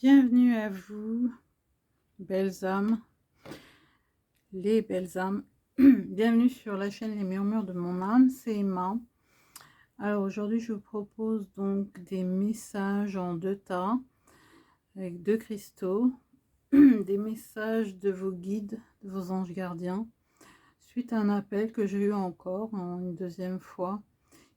Bienvenue à vous, belles âmes, les belles âmes. Bienvenue sur la chaîne Les Murmures de mon âme, c'est Emma. Alors aujourd'hui, je vous propose donc des messages en deux tas, avec deux cristaux, des messages de vos guides, de vos anges gardiens, suite à un appel que j'ai eu encore une deuxième fois,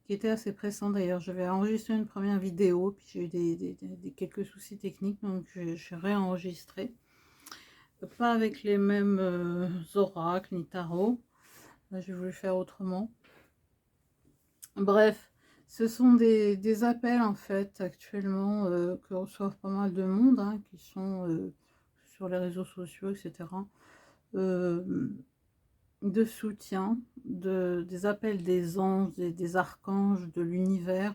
qui était assez pressant d'ailleurs. J'avais enregistré une première vidéo, puis j'ai eu quelques soucis techniques, donc j'ai réenregistré. Pas avec les mêmes oracles ni tarots. Là, j'ai voulu faire autrement. Bref, ce sont des appels en fait actuellement que reçoivent pas mal de monde, hein, qui sont sur les réseaux sociaux, etc. De soutien, des appels des anges, des archanges de l'univers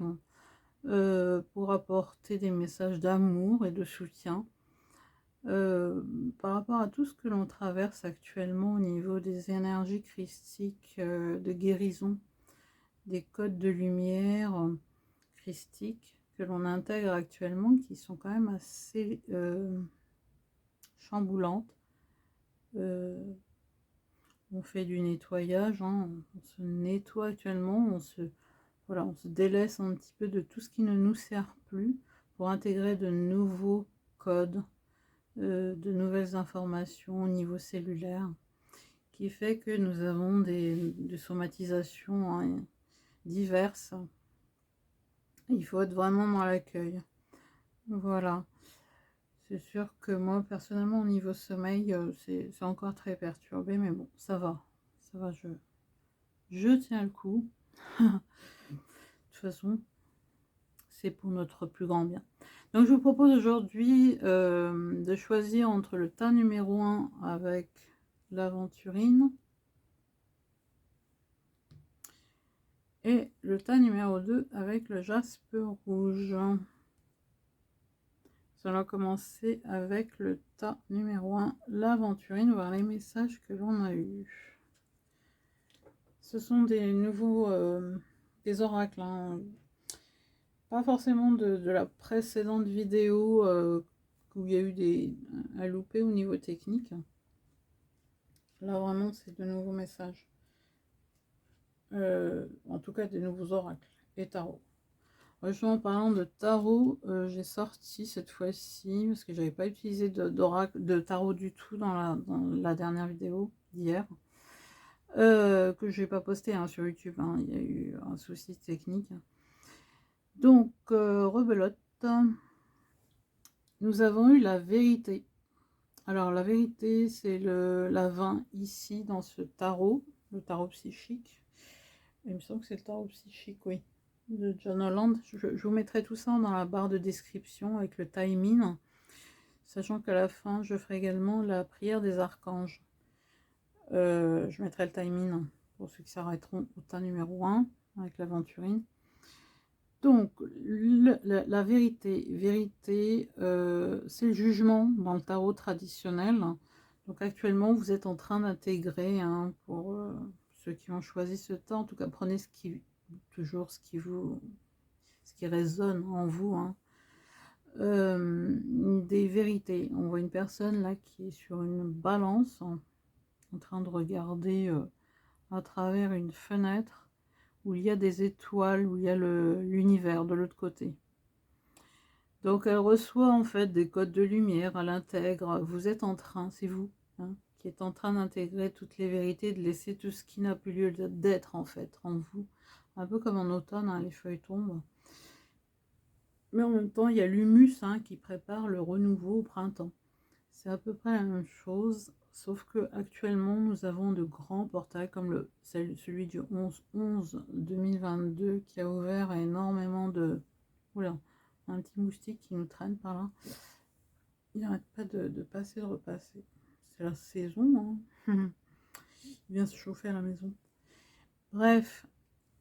pour apporter des messages d'amour et de soutien. Par rapport à tout ce que l'on traverse actuellement au niveau des énergies christiques de guérison, des codes de lumière christiques que l'on intègre actuellement, qui sont quand même assez chamboulantes. On fait du nettoyage, hein, on se nettoie actuellement, on se délaisse un petit peu de tout ce qui ne nous sert plus pour intégrer de nouveaux codes, de nouvelles informations au niveau cellulaire, qui fait que nous avons des somatisations, hein, diverses. Il faut être vraiment dans l'accueil. Voilà. C'est sûr que moi, personnellement, au niveau sommeil, c'est encore très perturbé, mais bon, ça va. Ça va, je tiens le coup. De toute façon, c'est pour notre plus grand bien. Donc je vous propose aujourd'hui de choisir entre le tas numéro 1 avec l'aventurine et le tas numéro 2 avec le jaspe rouge. Nous allons commencer avec le tas numéro 1, l'aventurine, voir les messages que l'on a eus. Ce sont des nouveaux des oracles, hein. Pas forcément de la précédente vidéo où il y a eu à louper au niveau technique. Là vraiment c'est de nouveaux messages. En tout cas des nouveaux oracles et tarot. Justement, en parlant de tarot, j'ai sorti cette fois-ci, parce que j'avais pas utilisé d'oracle, de tarot du tout dans la dernière vidéo d'hier, que je n'ai pas posté hein, sur YouTube, hein, il y a eu un souci technique. Donc, rebelote, nous avons eu la vérité. Alors, la vérité, c'est la 20 ici, dans ce tarot, le tarot psychique. Il me semble que c'est le tarot psychique, oui, de John Holland. Je vous mettrai tout ça dans la barre de description avec le timing, sachant qu'à la fin, je ferai également la prière des archanges. Je mettrai le timing pour ceux qui s'arrêteront au tas numéro 1 avec l'aventurine. Donc, la vérité, c'est le jugement dans le tarot traditionnel. Donc actuellement, vous êtes en train d'intégrer, hein, pour ceux qui ont choisi ce temps, en tout cas, prenez toujours ce qui résonne en vous, hein. Des vérités. On voit une personne là qui est sur une balance, en train de regarder à travers une fenêtre où il y a des étoiles, où il y a l'univers de l'autre côté. Donc elle reçoit en fait des codes de lumière, elle intègre, vous êtes en train, c'est vous, hein, qui êtes en train d'intégrer toutes les vérités, de laisser tout ce qui n'a plus lieu d'être en fait, en vous. Un peu comme en automne, hein, les feuilles tombent. Mais en même temps, il y a l'humus, hein, qui prépare le renouveau au printemps. C'est à peu près la même chose, sauf que actuellement nous avons de grands portails comme celui du 11-11-2022 qui a ouvert énormément de... Oula, un petit moustique qui nous traîne par là. Il n'arrête pas de passer, de repasser. C'est la saison, hein. Il vient se chauffer à la maison. Bref,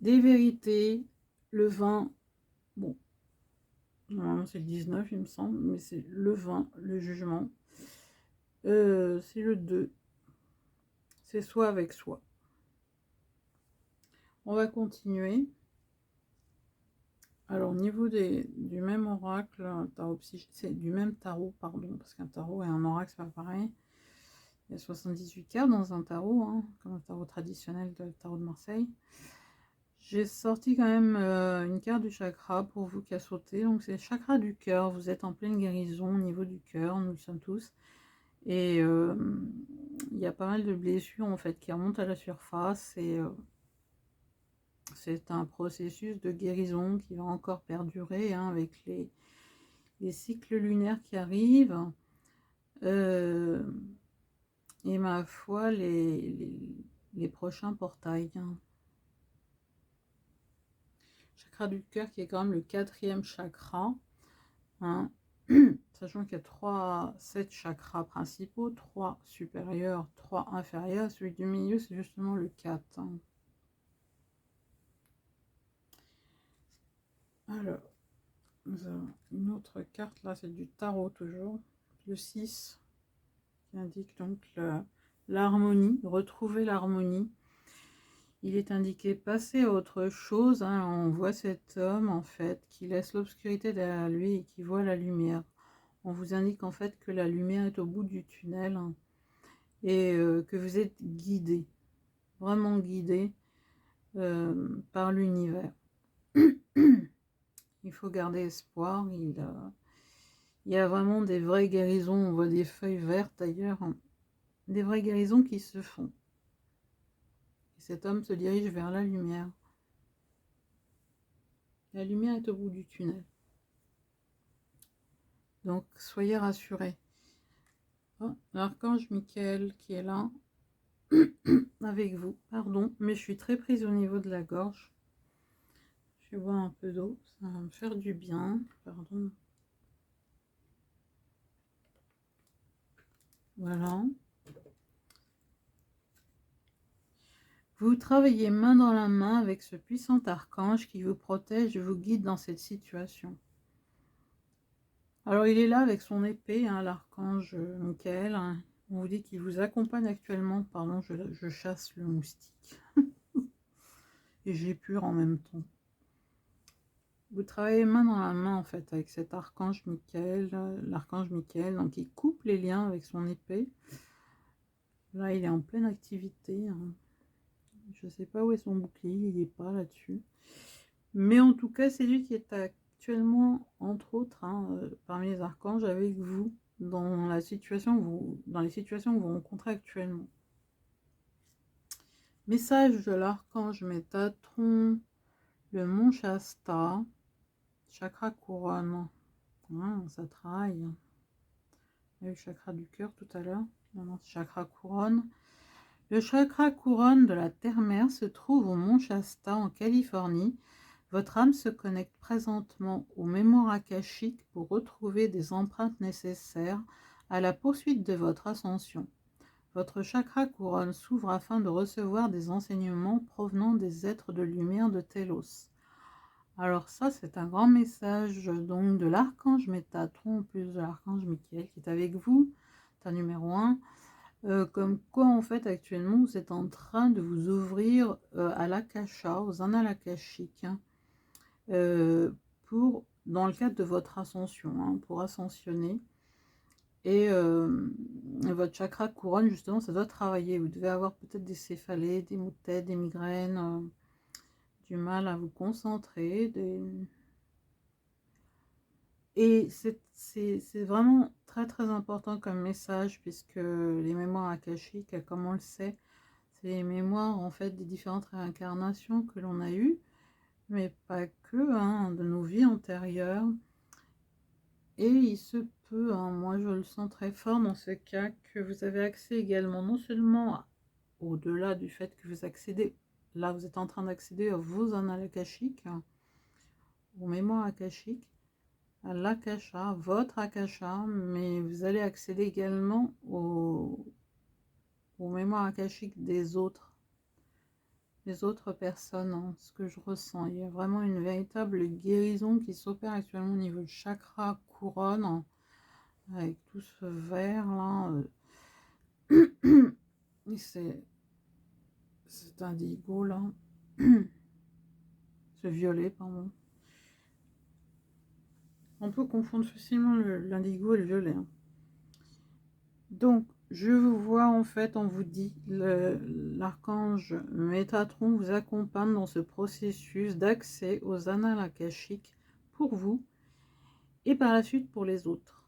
des vérités, le 20, bon, normalement c'est le 19 il me semble, mais c'est le 20, le jugement. C'est le 2. C'est soi avec soi. On va continuer Alors, au niveau du même oracle, c'est du même tarot, pardon, parce qu'un tarot et un oracle, c'est pas pareil. Il y a 78 cartes dans un tarot, hein, comme un tarot traditionnel de tarot de Marseille. J'ai sorti quand même une carte du chakra pour vous qui a sauté. Donc, c'est le chakra du cœur. Vous êtes en pleine guérison au niveau du cœur, nous le sommes tous. Et il y a pas mal de blessures en fait qui remontent à la surface. Et c'est un processus de guérison qui va encore perdurer hein, avec les cycles lunaires qui arrivent. Et ma foi, les prochains portails. Hein. Chakra du cœur qui est quand même le 4e chakra. Hein. Sachant qu'il y a 7 chakras principaux, 3 supérieurs, 3 inférieurs. Celui du milieu, c'est justement le 4. Hein. Alors, nous avons une autre carte, là, c'est du tarot toujours. Le 6, qui indique donc l'harmonie, retrouver l'harmonie. Il est indiqué passer à autre chose. Hein. On voit cet homme, en fait, qui laisse l'obscurité derrière lui et qui voit la lumière. On vous indique, en fait, que la lumière est au bout du tunnel hein, et que vous êtes guidé, vraiment guidé par l'univers. Il faut garder espoir. Il y a vraiment des vraies guérisons. On voit des feuilles vertes, d'ailleurs. Hein. Des vraies guérisons qui se font. Et cet homme se dirige vers la lumière. La lumière est au bout du tunnel. Donc, soyez rassurés. Oh, l'archange Michael qui est là avec vous. Pardon, mais je suis très prise au niveau de la gorge. Je vais boire un peu d'eau. Ça va me faire du bien. Pardon. Voilà. Vous travaillez main dans la main avec ce puissant archange qui vous protège et vous guide dans cette situation. Alors il est là avec son épée, hein, l'archange Michael. Hein. On vous dit qu'il vous accompagne actuellement. Pardon, je chasse le moustique. Et j'épure en même temps. Vous travaillez main dans la main en fait avec cet archange Michael. L'archange Michael, donc il coupe les liens avec son épée. Là il est en pleine activité. Hein. Je ne sais pas où est son bouclier, il n'est pas là-dessus. Mais en tout cas, c'est lui qui est actuellement, entre autres, hein, parmi les archanges, avec vous, dans les situations que vous rencontrez actuellement. Message de l'archange Métatron, le mont Shasta, chakra couronne. Ah, ça travaille. Il y a eu le chakra du cœur tout à l'heure. Maintenant, chakra couronne. Le chakra couronne de la terre-mère se trouve au mont Shasta en Californie. Votre âme se connecte présentement aux mémoires akashiques pour retrouver des empreintes nécessaires à la poursuite de votre ascension. Votre chakra couronne s'ouvre afin de recevoir des enseignements provenant des êtres de lumière de Télos. Alors ça, c'est un grand message donc de l'archange Métatron, en plus de l'archange Michael qui est avec vous, c'est un numéro 1. Comme quoi en fait actuellement vous êtes en train de vous ouvrir à l'akasha, aux annales akashiques, hein, dans le cadre de votre ascension, hein, pour ascensionner. Et votre chakra couronne, justement, ça doit travailler. Vous devez avoir peut-être des céphalées, des maux de tête, des migraines, du mal à vous concentrer. Et c'est vraiment très très important comme message, puisque les mémoires akashiques, comme on le sait, c'est les mémoires en fait des différentes réincarnations que l'on a eues, mais pas que, hein, de nos vies antérieures. Et il se peut, hein, moi je le sens très fort dans ce cas, que vous avez accès également non seulement au-delà du fait que vous accédez, là vous êtes en train d'accéder à vos annales akashiques, hein, aux mémoires akashiques, à l'akasha, votre akasha, mais vous allez accéder également aux mémoires akashiques des autres personnes, hein, ce que je ressens. Il y a vraiment une véritable guérison qui s'opère actuellement au niveau du chakra couronne, hein, avec tout ce vert là. C'est indigo là. Ce violet, pardon. On peut confondre facilement l'indigo et le violet. Hein. Donc, je vous vois en fait, on vous dit, l'archange Métatron vous accompagne dans ce processus d'accès aux annales akashiques pour vous et par la suite pour les autres.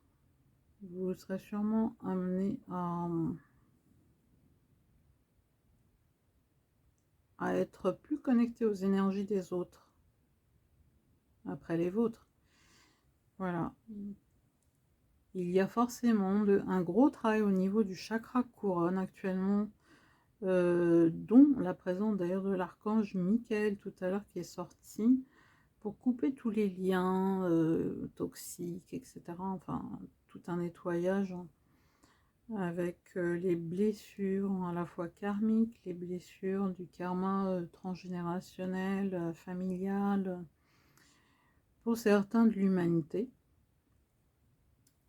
Vous serez sûrement amené à être plus connecté aux énergies des autres après les vôtres. Voilà. Il y a forcément un gros travail au niveau du chakra couronne actuellement, dont la présence d'ailleurs de l'archange Michael tout à l'heure qui est sorti pour couper tous les liens toxiques, etc. Enfin, tout un nettoyage avec les blessures à la fois karmiques, les blessures du karma transgénérationnel, familial, pour certains de l'humanité.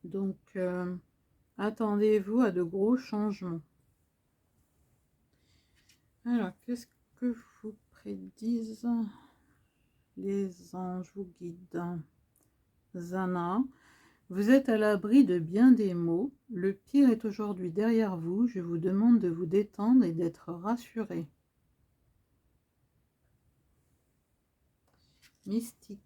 Donc, attendez-vous à de gros changements. Alors, qu'est-ce que vous prédisent les anges, vous guident? Zana, vous êtes à l'abri de bien des maux. Le pire est aujourd'hui derrière vous. Je vous demande de vous détendre et d'être rassuré. Mystique.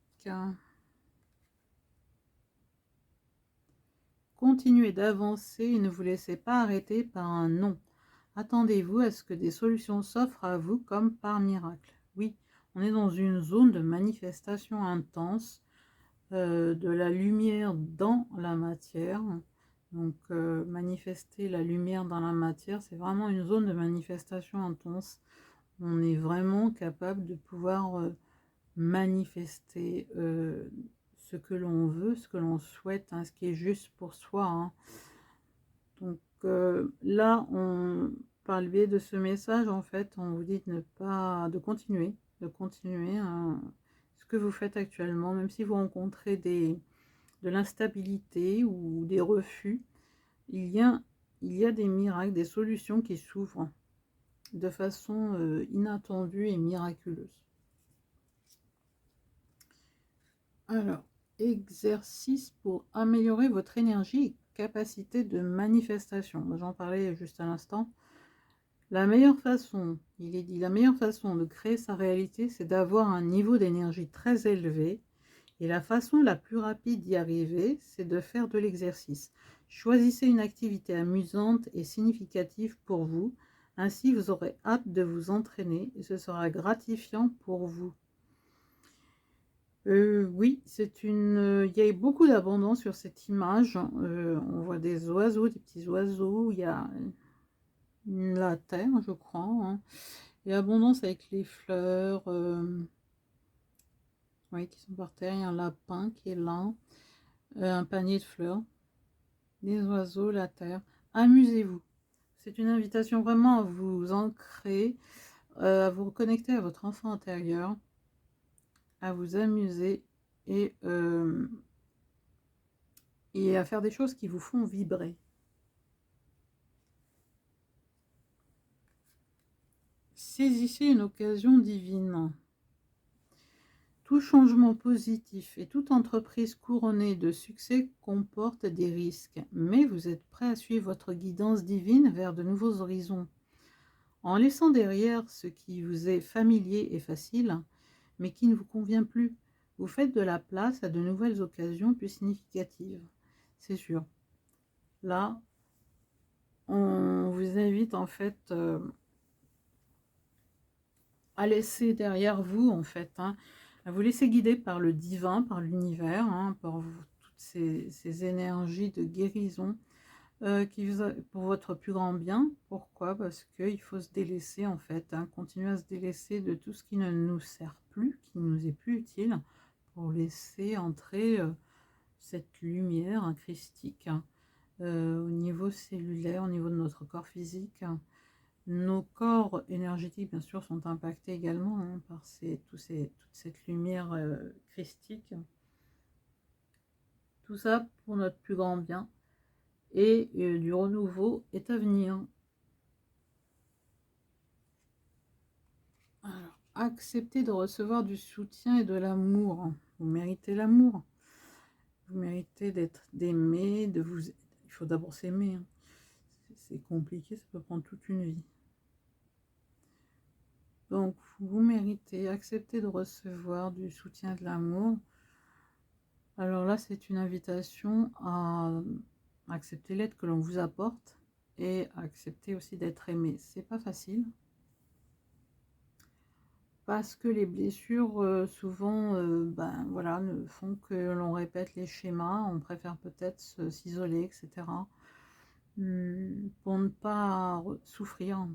Continuez d'avancer et ne vous laissez pas arrêter par un non. Attendez-vous à ce que des solutions s'offrent à vous comme par miracle. Oui, on est dans une zone de manifestation intense, de la lumière dans la matière. Donc, manifester la lumière dans la matière, c'est vraiment une zone de manifestation intense. On est vraiment capable de pouvoir manifester ce que l'on veut, ce que l'on souhaite, hein, ce qui est juste pour soi. Hein. Donc là, par le biais de ce message, en fait, on vous dit de continuer hein, ce que vous faites actuellement, même si vous rencontrez de l'instabilité ou des refus, il y a des miracles, des solutions qui s'ouvrent de façon inattendue et miraculeuse. Alors, exercice pour améliorer votre énergie et capacité de manifestation. J'en parlais juste à l'instant. La meilleure façon, il est dit, la meilleure façon de créer sa réalité, c'est d'avoir un niveau d'énergie très élevé. Et la façon la plus rapide d'y arriver, c'est de faire de l'exercice. Choisissez une activité amusante et significative pour vous. Ainsi, vous aurez hâte de vous entraîner et ce sera gratifiant pour vous. Oui, il y a beaucoup d'abondance sur cette image. On voit des oiseaux, des petits oiseaux. Il y a la terre, je crois. Hein. Il y a abondance avec les fleurs oui, qui sont par terre. Il y a un lapin qui est là. Un panier de fleurs. Des oiseaux, la terre. Amusez-vous. C'est une invitation vraiment à vous ancrer, à vous reconnecter à votre enfant intérieur, à vous amuser et à faire des choses qui vous font vibrer. Saisissez une occasion divine. Tout changement positif et toute entreprise couronnée de succès comporte des risques, mais vous êtes prêt à suivre votre guidance divine vers de nouveaux horizons. En laissant derrière ce qui vous est familier et facile, mais qui ne vous convient plus, vous faites de la place à de nouvelles occasions plus significatives. C'est sûr. Là, on vous invite en fait à laisser derrière vous, en fait, hein, à vous laisser guider par le divin, par l'univers, hein, par toutes ces énergies de guérison pour votre plus grand bien. Pourquoi? Parce qu'il faut se délaisser, en fait, hein, continuer à se délaisser de tout ce qui ne nous sert plus, qui ne nous est plus utile, pour laisser entrer cette lumière hein, christique hein, au niveau cellulaire, au niveau de notre corps physique. Hein. Nos corps énergétiques, bien sûr, sont impactés également hein, par toute cette lumière christique. Tout ça pour notre plus grand bien. Et du renouveau est à venir. Alors, acceptez de recevoir du soutien et de l'amour. Vous méritez l'amour. Vous méritez d'être aimé, de vous... Il faut d'abord s'aimer, hein. C'est compliqué, ça peut prendre toute une vie. Donc, vous méritez, accepter de recevoir du soutien, de l'amour. Alors là, c'est une invitation à accepter l'aide que l'on vous apporte et accepter aussi d'être aimé. C'est pas facile. Parce que les blessures, souvent, ben, voilà, ne font que l'on répète les schémas. On préfère peut-être s'isoler, etc. Pour ne pas souffrir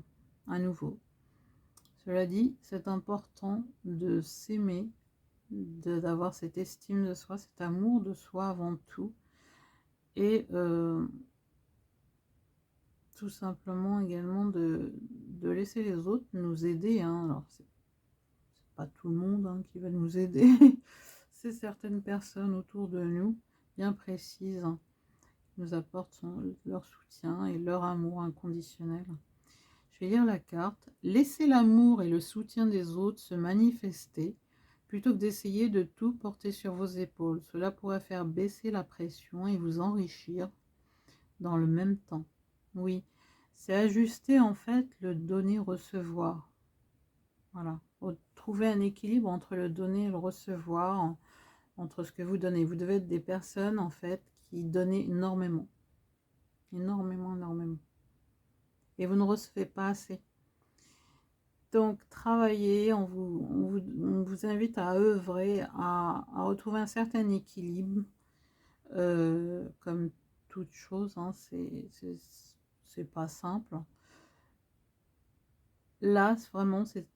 à nouveau. Cela dit, c'est important de s'aimer, d'avoir cette estime de soi, cet amour de soi avant tout. Et tout simplement également de laisser les autres nous aider, hein. Alors, c'est pas tout le monde, hein, qui va nous aider. C'est certaines personnes autour de nous, bien précises, hein, qui nous apportent leur soutien et leur amour inconditionnel. Je vais lire la carte. Laissez l'amour et le soutien des autres se manifester plutôt que d'essayer de tout porter sur vos épaules. Cela pourrait faire baisser la pression et vous enrichir dans le même temps. Oui, c'est ajuster en fait le donner-recevoir. Voilà, trouver un équilibre entre le donner et le recevoir, entre ce que vous donnez. Vous devez être des personnes en fait qui donnent énormément. Énormément, énormément. Et vous ne recevez pas assez. Donc, travaillez, on vous invite à œuvrer, à retrouver un certain équilibre, comme toute chose, hein, c'est pas simple. Là, vraiment, c'est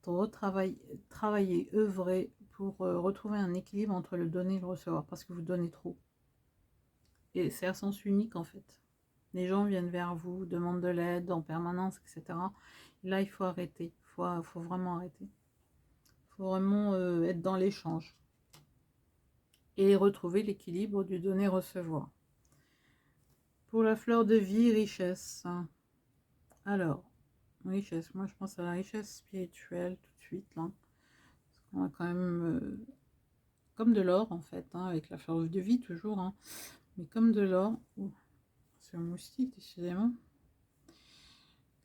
travailler, œuvrer pour retrouver un équilibre entre le donner et le recevoir, parce que vous donnez trop. Et c'est à sens unique, en fait. Les gens viennent vers vous, demandent de l'aide en permanence, etc. Et là, il faut arrêter. Il faut vraiment arrêter. Il faut vraiment être dans l'échange. Et retrouver l'équilibre du donner-recevoir. Pour la fleur de vie, richesse. Alors, richesse. Moi, je pense à la richesse spirituelle tout de suite, là. Parce qu'on a quand même... comme de l'or, en fait, hein, avec la fleur de vie, toujours. Hein, mais comme de l'or... C'est un moustique, décidément.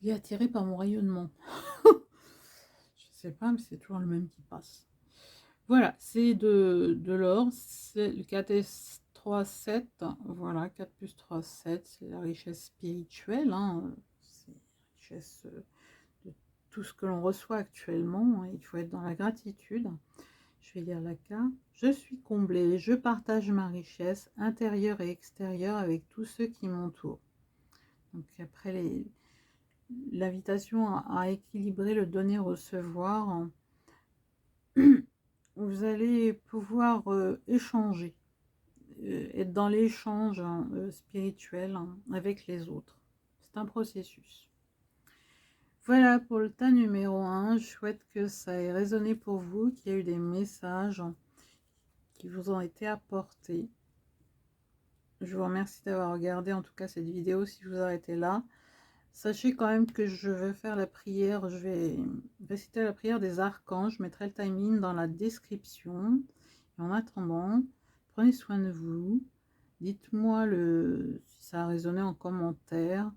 Il est attiré par mon rayonnement. Je sais pas, mais c'est toujours le même qui passe. Voilà, c'est de l'or. C'est le 4S37. Voilà, 4 plus 3, 7. C'est la richesse spirituelle. Hein, c'est la richesse de tout ce que l'on reçoit actuellement. Il faut être dans la gratitude. Je vais lire la carte. Je suis comblée. Je partage ma richesse intérieure et extérieure avec tous ceux qui m'entourent. Donc après l'invitation à équilibrer le donner-recevoir, vous allez pouvoir échanger, être dans l'échange spirituel, hein, avec les autres. C'est un processus. Voilà pour le tas numéro 1. Je souhaite que ça ait résonné pour vous, qu'il y ait eu des messages qui vous ont été apportés. Je vous remercie d'avoir regardé en tout cas cette vidéo si vous arrêtez là. Sachez quand même que je vais faire la prière, je vais réciter la prière des archanges, je mettrai le timing dans la description. Et en attendant, prenez soin de vous, dites-moi si ça a résonné en commentaire.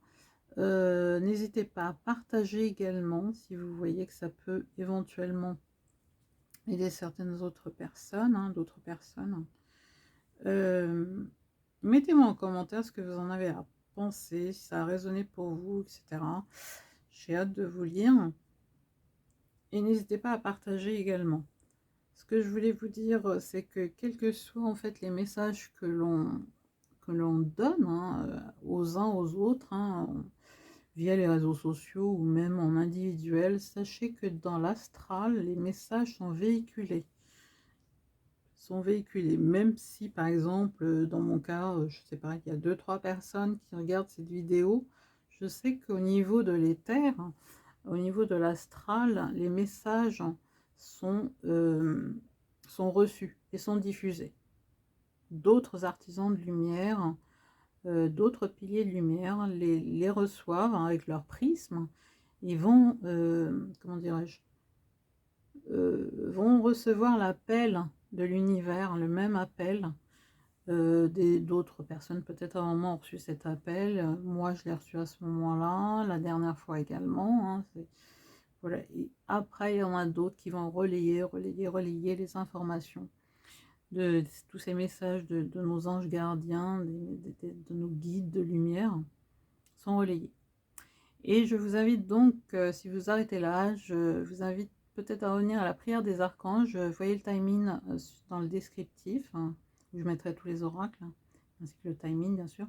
N'hésitez pas à partager également si vous voyez que ça peut éventuellement aider certaines autres personnes, hein, d'autres personnes. Mettez-moi en commentaire ce que vous en avez à penser, si ça a résonné pour vous, etc. J'ai hâte de vous lire. Et n'hésitez pas à partager également. Ce que je voulais vous dire, c'est que quels que soient en fait les messages que l'on donne, hein, aux uns aux autres, hein, via les réseaux sociaux ou même en individuel, sachez que dans l'astral, les messages sont véhiculés. Même si par exemple dans mon cas, je sais pas, il y a 2-3 personnes qui regardent cette vidéo, je sais qu'au niveau de l'éther, au niveau de l'astral, les messages sont reçus et sont diffusés. D'autres artisans de lumière, d'autres piliers de lumière les reçoivent, hein, avec leur prisme. Ils vont, comment dirais-je, vont recevoir l'appel de l'univers, le même appel, D'autres personnes peut-être avant moi ont reçu cet appel. Moi, je l'ai reçu à ce moment-là, la dernière fois également. Hein, voilà. Et après, il y en a d'autres qui vont relayer les informations de tous ces messages de nos anges gardiens, de nos guides de lumière sont relayés. Et je vous invite donc, si vous arrêtez là, je vous invite peut-être à revenir à la prière des archanges. Vous voyez le timing dans le descriptif, hein, où je mettrai tous les oracles, hein, ainsi que le timing bien sûr.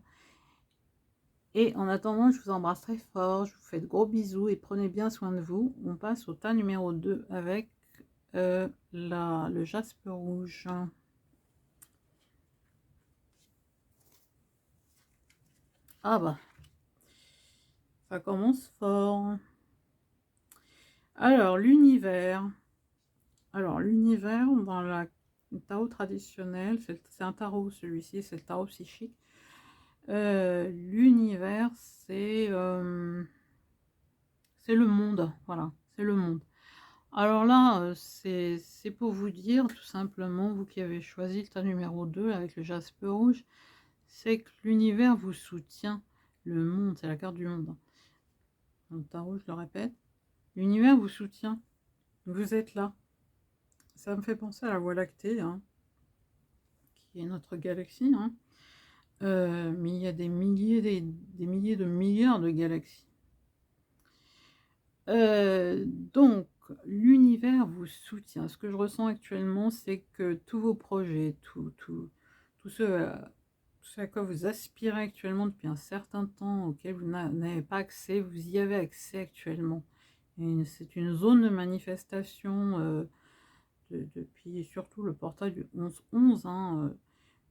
Et en attendant, je vous embrasse très fort, je vous fais de gros bisous et prenez bien soin de vous. On passe au tas numéro 2 avec le jaspe rouge. Ah bah, ça commence fort. Alors, l'univers. Alors, l'univers, dans le tarot traditionnel, c'est un tarot, celui-ci, c'est le tarot psychique. L'univers, c'est le monde, voilà, c'est le monde. Alors là, c'est pour vous dire, tout simplement, vous qui avez choisi le tas numéro 2 avec le jaspe rouge, c'est que l'univers vous soutient, le monde, c'est la carte du monde. Dans le tarot, je le répète, l'univers vous soutient, vous êtes là. Ça me fait penser à la Voie lactée, hein, qui est notre galaxie, hein. Mais il y a des milliers, des milliers de milliards de galaxies. Donc, l'univers vous soutient. Ce que je ressens actuellement, c'est que tous vos projets, tout ce à quoi vous aspirez actuellement depuis un certain temps, auquel vous n'avez pas accès, vous y avez accès actuellement. C'est une zone de manifestation depuis surtout le portail du 11-11, hein,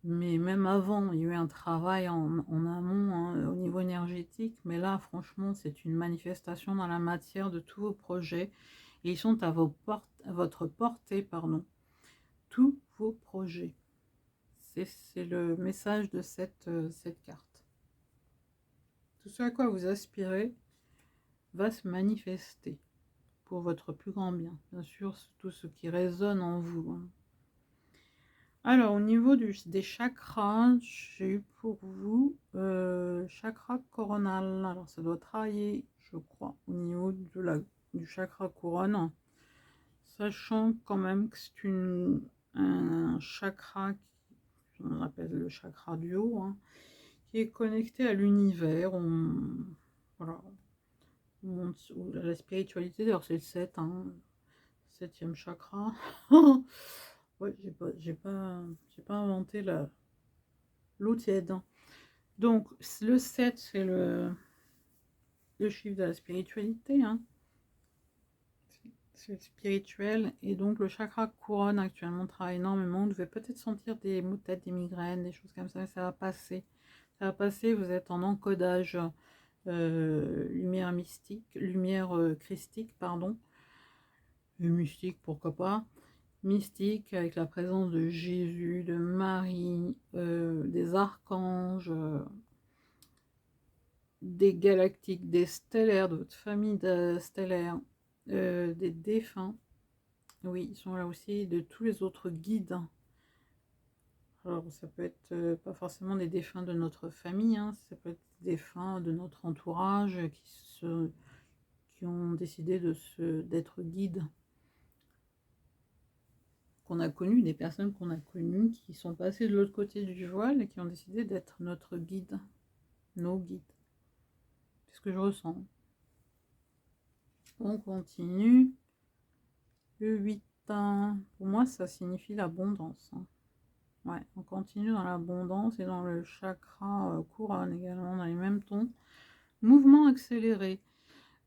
mais même avant, il y a eu un travail en amont, hein, au niveau énergétique, mais là, franchement, c'est une manifestation dans la matière de tous vos projets, et ils sont à votre portée, pardon, tous vos projets. C'est le message de cette carte. Tout ce à quoi vous aspirez va se manifester pour votre plus grand bien. Bien sûr, tout ce qui résonne en vous, hein. Alors, au niveau des chakras, j'ai eu pour vous chakra coronal. Alors, ça doit travailler, je crois, au niveau du chakra couronne, sachant quand même que c'est un chakra qu'on appelle le chakra du haut, hein, qui est connecté à l'univers. Voilà, on monte à la spiritualité, d'ailleurs c'est le 7, hein, 7e chakra. Ouais, j'ai pas inventé l'eau tiède. Donc, le 7, c'est le chiffre de la spiritualité, hein. C'est spirituel. Et donc, le chakra couronne actuellement travaille énormément. Vous devez peut-être sentir des maux de tête, des migraines, des choses comme ça, mais ça va passer. Ça va passer, vous êtes en encodage lumière mystique, lumière christique, pardon. Mystique, pourquoi pas. Mystique, avec la présence de Jésus, de Marie, des archanges, des galactiques, des stellaires, de votre famille stellaire, des défunts. Oui, ils sont là aussi, de tous les autres guides. Alors, ça peut être pas forcément des défunts de notre famille, hein, ça peut être des défunts de notre entourage qui ont décidé d'être guides. Qu'on a connu, des personnes qu'on a connues, qui sont passées de l'autre côté du voile et qui ont décidé d'être notre guide, nos guides. C'est ce que je ressens. On continue. Le 8, pour moi, ça signifie l'abondance. Ouais, on continue dans l'abondance et dans le chakra couronne également, dans les mêmes tons. Mouvement accéléré.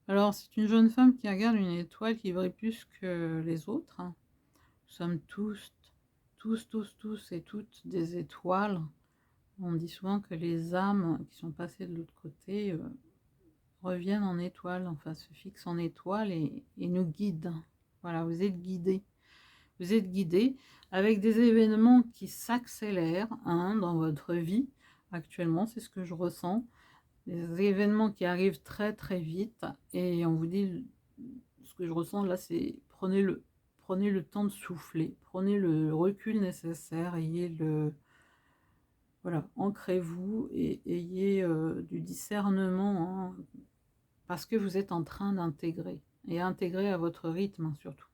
Alors, c'est une jeune femme qui regarde une étoile qui brille plus que les autres. Nous sommes tous et toutes des étoiles. On dit souvent que les âmes qui sont passées de l'autre côté reviennent en étoile, enfin se fixent en étoile et nous guident. Voilà, vous êtes guidés. Vous êtes guidés avec des événements qui s'accélèrent, hein, dans votre vie. Actuellement, c'est ce que je ressens. Des événements qui arrivent très très vite. Et on vous dit, ce que je ressens là, c'est prenez le temps de souffler. Prenez le recul nécessaire. Ayez voilà, ancrez-vous et ayez du discernement, hein, parce que vous êtes en train d'intégrer, et intégrer à votre rythme, hein, surtout.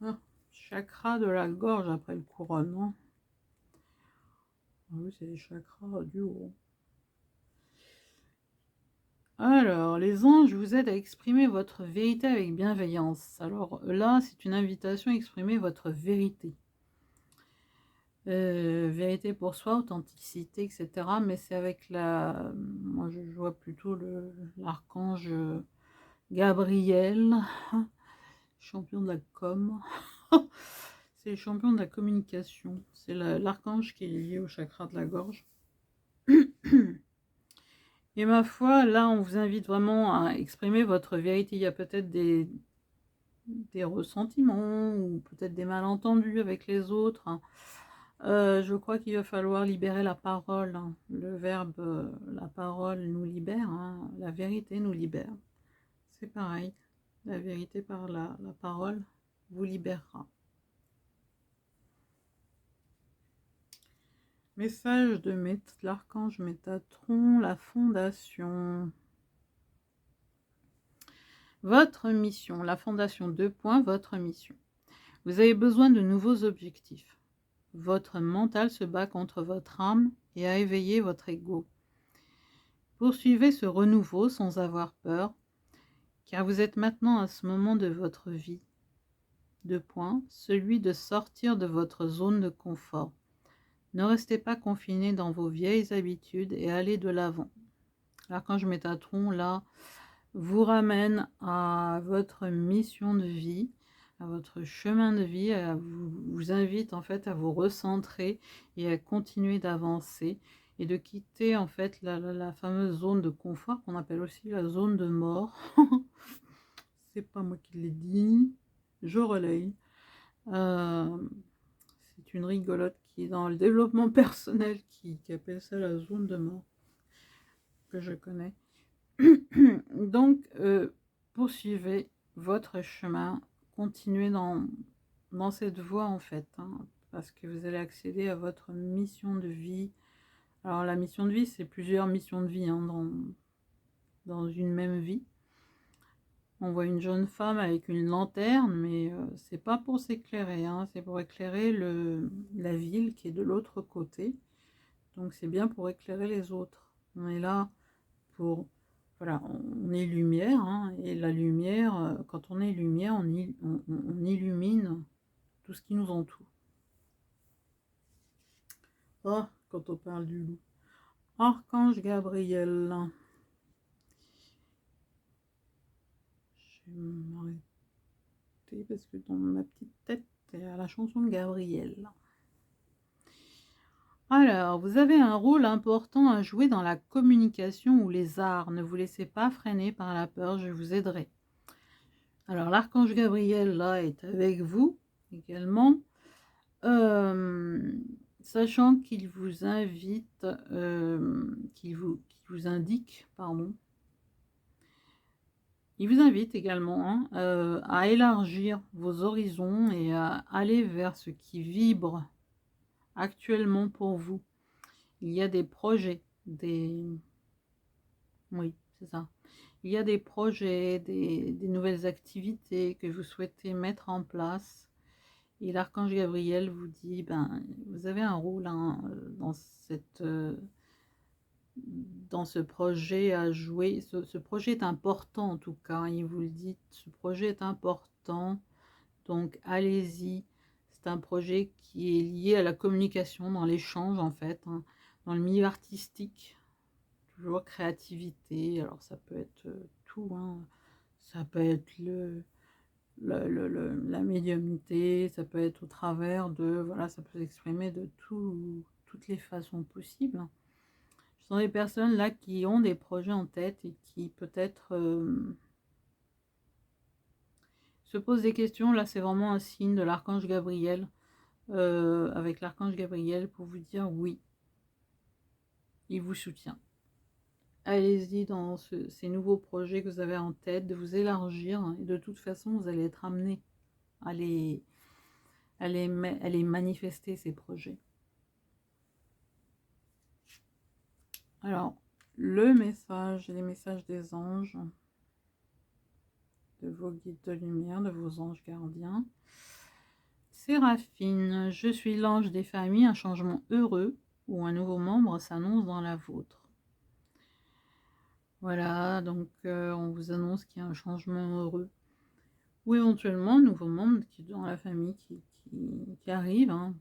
Ah, chakra de la gorge après le couronnement. Ah oui, c'est les chakras du haut. Alors, les anges vous aident à exprimer votre vérité avec bienveillance. Alors là, c'est une invitation à exprimer votre vérité. Vérité pour soi, authenticité, etc. Mais c'est avec la... Moi, je vois plutôt l'archange Gabriel, champion de la com. C'est le champion de la communication. C'est l'archange qui est lié au chakra de la gorge. Et ma foi, là, on vous invite vraiment à exprimer votre vérité. Il y a peut-être des ressentiments ou peut-être des malentendus avec les autres. Je crois qu'il va falloir libérer la parole. Le verbe la parole nous libère, hein. La vérité nous libère. C'est pareil. La vérité par la parole vous libérera. Message de l'archange Métatron, la fondation. Votre mission, la fondation 2 points, votre mission. Vous avez besoin de nouveaux objectifs. Votre mental se bat contre votre âme et a éveillé votre ego. Poursuivez ce renouveau sans avoir peur, car vous êtes maintenant à ce moment de votre vie. 2 points, celui de sortir de votre zone de confort. Ne restez pas confiné dans vos vieilles habitudes et allez de l'avant. L'archange Métatron, là, vous ramène à votre mission de vie, à votre chemin de vie, vous invite en fait à vous recentrer et à continuer d'avancer et de quitter en fait la fameuse zone de confort qu'on appelle aussi la zone de mort. C'est pas moi qui l'ai dit, je relaye. C'est une rigolote qui est dans le développement personnel qui appelle ça la zone de mort, que je connais. Donc, poursuivez votre chemin, continuez dans cette voie en fait, hein, parce que vous allez accéder à votre mission de vie. Alors la mission de vie, c'est plusieurs missions de vie, hein, dans une même vie. On voit une jeune femme avec une lanterne, mais c'est pas pour s'éclairer, hein, c'est pour éclairer la ville qui est de l'autre côté. Donc c'est bien pour éclairer les autres. On est là pour... Voilà, on est lumière, hein, et la lumière, quand on est lumière, on illumine tout ce qui nous entoure. Oh, quand on parle du loup. Archange Gabriel. Je vais m'arrêter parce que dans ma petite tête, il y a la chanson de Gabriel. Alors, vous avez un rôle important à jouer dans la communication ou les arts. Ne vous laissez pas freiner par la peur, je vous aiderai. Alors, l'archange Gabriel, là, est avec vous également. Sachant qu'il vous invite, qu'il vous indique, pardon, il vous invite également, hein, à élargir vos horizons et à aller vers ce qui vibre actuellement pour vous. Il y a des projets, oui, c'est ça. Il y a des projets, des nouvelles activités que vous souhaitez mettre en place. Et l'archange Gabriel vous dit, ben, vous avez un rôle, hein, dans ce projet à jouer. Ce projet est important en tout cas, il vous le dit, ce projet est important, donc allez-y. C'est un projet qui est lié à la communication, dans l'échange en fait, hein, dans le milieu artistique, toujours créativité. Alors ça peut être tout, hein. Ça peut être la médiumnité, ça peut être au travers de, voilà, ça peut s'exprimer de toutes les façons possibles. Ce sont des personnes là qui ont des projets en tête et qui peut-être se posent des questions. Là, c'est vraiment un signe de l'archange Gabriel, avec l'archange Gabriel pour vous dire oui, il vous soutient. Allez-y dans ces nouveaux projets que vous avez en tête, de vous élargir, hein, et de toute façon, vous allez être amené à les manifester, ces projets. Alors, le message, les messages des anges, de vos guides de lumière, de vos anges gardiens. Séraphine, je suis l'ange des familles, un changement heureux ou un nouveau membre s'annonce dans la vôtre. Voilà, donc on vous annonce qu'il y a un changement heureux. Ou éventuellement un nouveau membre qui dans la famille qui arrive hein,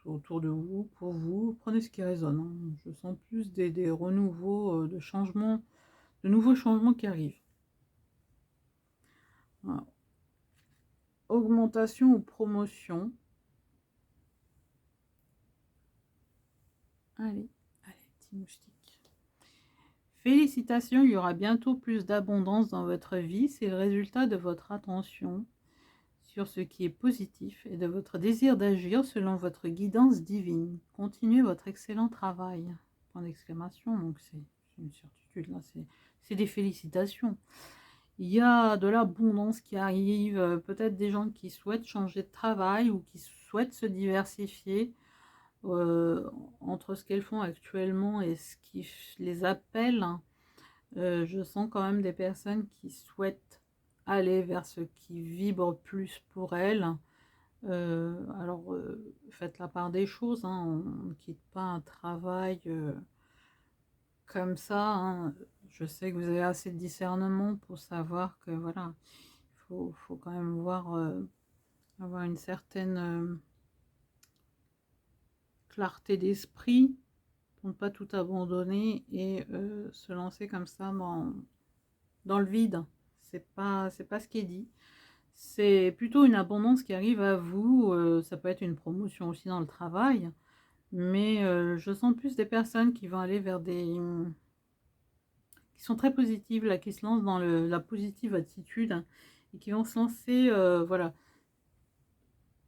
autour de vous, pour vous. Prenez ce qui résonne. Hein. Je sens plus des renouveaux, de changements, de nouveaux changements qui arrivent. Voilà. Augmentation ou promotion. Allez, petit moustique. Félicitations, il y aura bientôt plus d'abondance dans votre vie. C'est le résultat de votre attention sur ce qui est positif et de votre désir d'agir selon votre guidance divine. Continuez votre excellent travail. Point d'exclamation, donc c'est une certitude, là, c'est des félicitations. Il y a de l'abondance qui arrive, peut-être des gens qui souhaitent changer de travail ou qui souhaitent se diversifier entre ce qu'elles font actuellement et ce qui les appelle. Je sens quand même des personnes qui souhaitent aller vers ce qui vibre plus pour elles. Alors, faites la part des choses, hein, on ne quitte pas un travail comme ça. Hein. Je sais que vous avez assez de discernement pour savoir que voilà, il faut quand même avoir une certaine clarté d'esprit pour ne pas tout abandonner et se lancer comme ça dans le vide. C'est pas ce qui est dit. C'est plutôt une abondance qui arrive à vous. Ça peut être une promotion aussi dans le travail. Mais je sens plus des personnes qui vont aller vers qui sont très positives, là, qui se lancent dans la positive attitude hein, et qui vont se lancer voilà,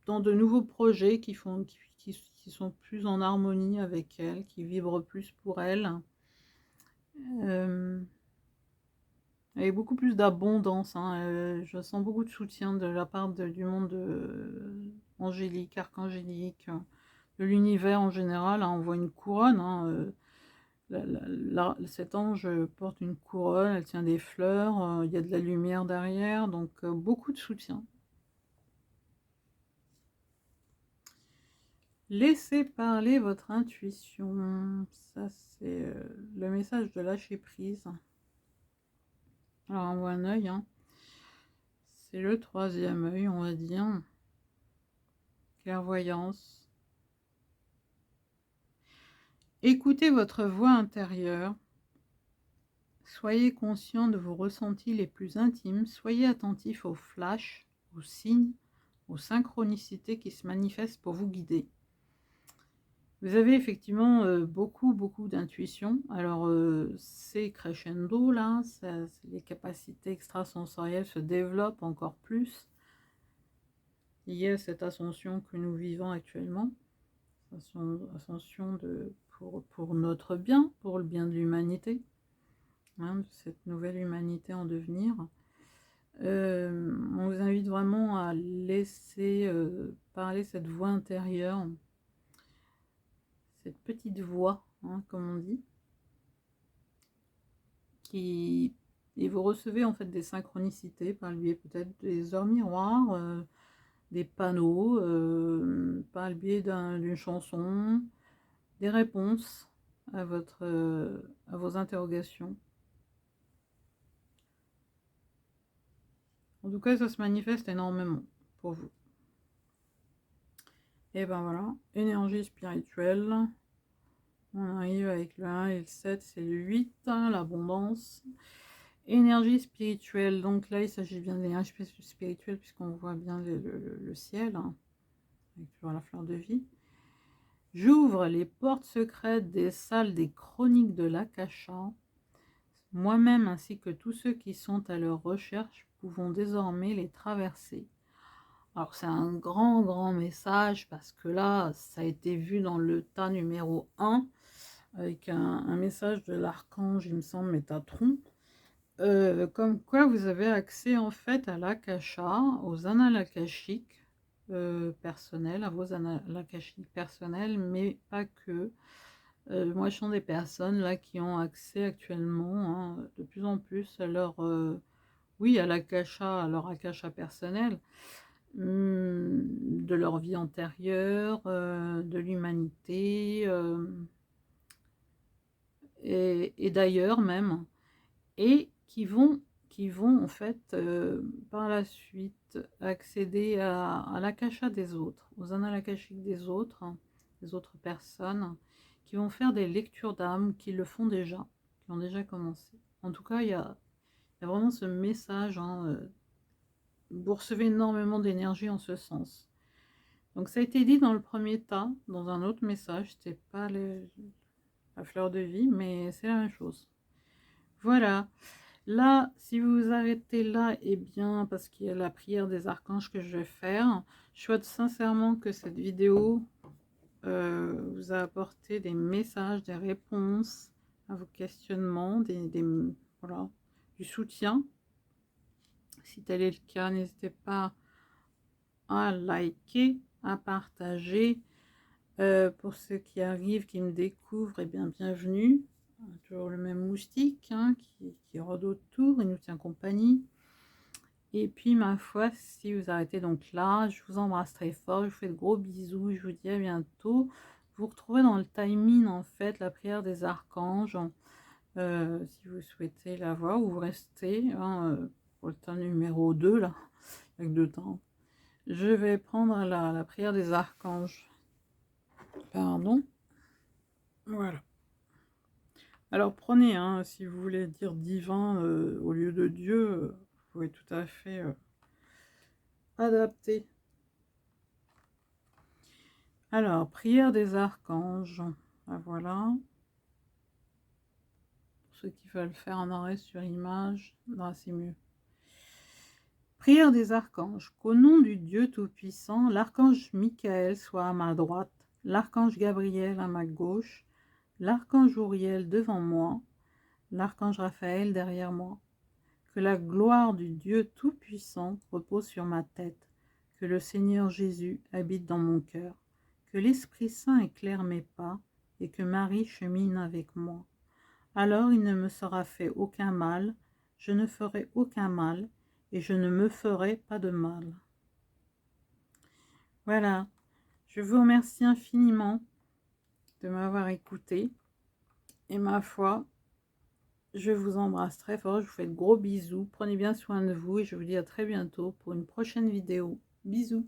dans de nouveaux projets qui sont plus en harmonie avec elles, qui vibrent plus pour elles. Avec beaucoup plus d'abondance. Hein. Je sens beaucoup de soutien de la part du monde angélique, archangélique, de l'univers en général. Hein. On voit une couronne. Hein. Cet ange porte une couronne, elle tient des fleurs, il y a de la lumière derrière, donc beaucoup de soutien. Laissez parler votre intuition. Ça, c'est le message de lâcher prise. Alors, on voit un œil. Hein. C'est le troisième œil, on va dire. Clairvoyance. Écoutez votre voix intérieure. Soyez conscient de vos ressentis les plus intimes. Soyez attentif aux flashs, aux signes, aux synchronicités qui se manifestent pour vous guider. Vous avez effectivement beaucoup d'intuition. Alors, c'est crescendo, là. Les capacités extrasensorielles se développent encore plus. Il y a cette ascension que nous vivons actuellement. Ascension pour notre bien, pour le bien de l'humanité. Hein, de cette nouvelle humanité en devenir. On vous invite vraiment à laisser parler cette voix intérieure. Cette petite voix, hein, comme on dit, et vous recevez en fait des synchronicités par le biais peut-être des heures miroirs, des panneaux, par le biais d'une chanson, des réponses à vos interrogations. En tout cas, ça se manifeste énormément pour vous. Et ben voilà, énergie spirituelle. On arrive avec le 1 et le 7, c'est le 8, hein, l'abondance. Énergie spirituelle, donc là il s'agit bien de l'énergie spirituelle puisqu'on voit bien le ciel, hein, avec toujours la fleur de vie. J'ouvre les portes secrètes des salles des chroniques de l'Akasha. Moi-même ainsi que tous ceux qui sont à leur recherche pouvons désormais les traverser. Alors c'est un grand message parce que là ça a été vu dans le tas numéro 1 avec un message de l'archange, il me semble, Métatron, comme quoi vous avez accès en fait à l'Akasha, aux annales akashiques personnels, à vos annales akashiques personnels, mais pas que. Moi, je sens des personnes là qui ont accès actuellement, hein, de plus en plus à leur, oui, à leur akasha personnel, de leur vie antérieure, de l'humanité, et d'ailleurs même, et qui vont en fait, par la suite accéder à l'akasha des autres, aux annales akashiques des autres, hein, des autres personnes, qui vont faire des lectures d'âme, qui le font déjà, qui ont déjà commencé. En tout cas, il y a vraiment ce message, hein, vous recevez énormément d'énergie en ce sens. Donc ça a été dit dans le premier tas, dans un autre message, c'était pas la fleur de vie, mais c'est la même chose. Voilà. Là, si vous vous arrêtez là, eh bien, parce qu'il y a la prière des archanges que je vais faire, je souhaite sincèrement que cette vidéo vous a apporté des messages, des réponses à vos questionnements, voilà, du soutien. Si tel est le cas, n'hésitez pas à liker, à partager. Pour ceux qui arrivent, qui me découvrent, eh bien, bienvenue. Toujours le même moustique, hein, qui rôde autour, il nous tient compagnie. Et puis, ma foi, si vous arrêtez donc là, je vous embrasse très fort, je vous fais de gros bisous, je vous dis à bientôt. Vous retrouvez dans le timing, en fait, la prière des archanges, si vous souhaitez la voir, ou vous restez, hein, pour le temps numéro 2, là, avec 2 temps. Je vais prendre la prière des archanges. Pardon. Voilà. Alors prenez, hein, si vous voulez dire divin au lieu de Dieu, vous pouvez tout à fait adapter. Alors, prière des archanges. Ah, voilà. Pour ceux qui veulent faire un arrêt sur image, là c'est mieux. Prière des archanges. Qu'au nom du Dieu Tout-Puissant, l'archange Michael soit à ma droite, l'archange Gabriel à ma gauche, l'archange Uriel devant moi, l'archange Raphaël derrière moi. Que la gloire du Dieu Tout-Puissant repose sur ma tête, que le Seigneur Jésus habite dans mon cœur, que l'Esprit Saint éclaire mes pas, et que Marie chemine avec moi. Alors il ne me sera fait aucun mal, je ne ferai aucun mal, et je ne me ferai pas de mal. Voilà, je vous remercie infiniment de m'avoir écouté, et ma foi, je vous embrasse très fort, je vous fais de gros bisous, prenez bien soin de vous, et je vous dis à très bientôt pour une prochaine vidéo. Bisous.